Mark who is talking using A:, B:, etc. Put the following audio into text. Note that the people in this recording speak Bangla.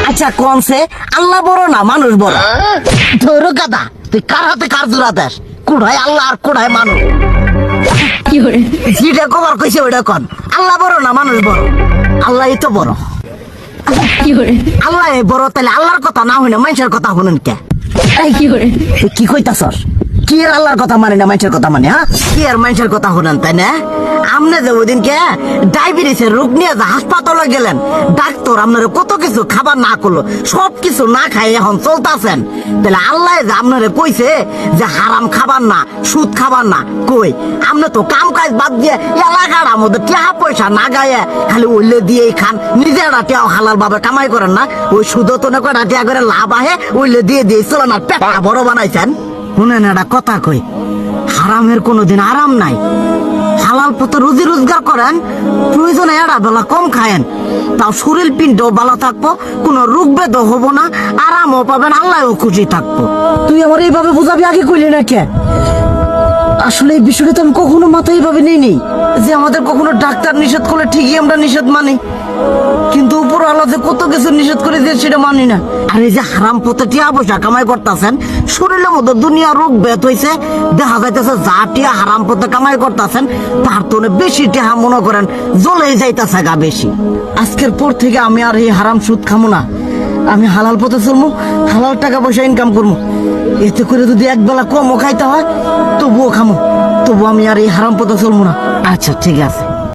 A: আচ্ছা কনসে আল্লাহ বড় না মানুষ বড়? ধরো গাদা, তুই কার হাতে কার জোড়া দেশ? কুড়ায় আল্লাহ আর কুড়ায় মানুষ। যেটা কবার কইছে ওইটা কন। আল্লাহ বড় না মানুষ বড়? আল্লাহ তো বড়। আল্লাহ বড়, তাহলে আল্লাহর কথা না হই না মানুষের কথা শুনেন কে? কি কইতাছস? কি আর আল্লাহর কথা মানে না মানুষের কথা মানে? হ্যাঁ, কি আর মানুষের কথা শুনেন তাই না? আমনে যে ওই দিনকে ডায়াবেটিসের রোগ নিয়ে যে হাসপাতালে গেলেন, ডাক্তার আপনারা কত কিছু খাবার না করলো, সব কিছু না খাই এখন চলতেছেন। তাহলে আল্লাহ যে আপনারা কইছে যে হারাম খাবার না, সুদ খাবার না, কই আপনি তো কাম কাজ বাদ দিয়ে এলাকার আমাদের টাকা পয়সা না গায়ে খালি ওইলে দিয়েই খান, নিজেরা টেও হালাল ভাবে কামাই করেন না, ওই সুদ তো না কয়টা টিয়া করে লাভ আহে ওইলে দিয়ে দিয়ে চলেন আর পেটা বড় বানাইছেন। শুনেন একটা কথা কই, হারামের কোনোদিন আরাম নাই। হালাল পথে রুজি রোজগার করেন, প্রয়োজনে এড়া বেলা কম খায়েন, তাও শরীর পিণ্ডও ভালো থাকবো, কোনো রোগ বেদও হবো না, আরামও পাবেন, আল্লাহও খুশি থাকবো। তুই আমার এইভাবে বুঝাবি আগে কইলি না কে? আসলে এই বিষয়টা তো আমি কখনো মাথায় এইভাবে নিইনি যে আমাদের কখনো ডাক্তার নিষেধ করলে ঠিকই আমরা নিষেধ মানি, কিন্তু উপর আল্লাহ যে কত কিছু নিষেধ করে দিয়ে সেটা মানি না। আর এই যে হারাম পথে টিয়া পয়সা কামাই করতেছেন, শরীরের মধ্যে দুনিয়া রোগ বেত হয়েছে, দেখা যাইতেছে যা টিয়া হারাম পথে কামাই করতেছেন তার তো বেশি টিয়া মনে করেন জ্বলে যাইতেছে গা বেশি। আজকের পর থেকে আমি আর এই হারাম সুদ খামো না, আমি হালাল পথে চলবো, হালাল টাকা পয়সা ইনকাম করবো। এতে করে যদি একবেলা কমও খাইতে হয় তবুও খামো, তবু আমি আর এই হারাম পথে চলবো না। আচ্ছা ঠিক আছে।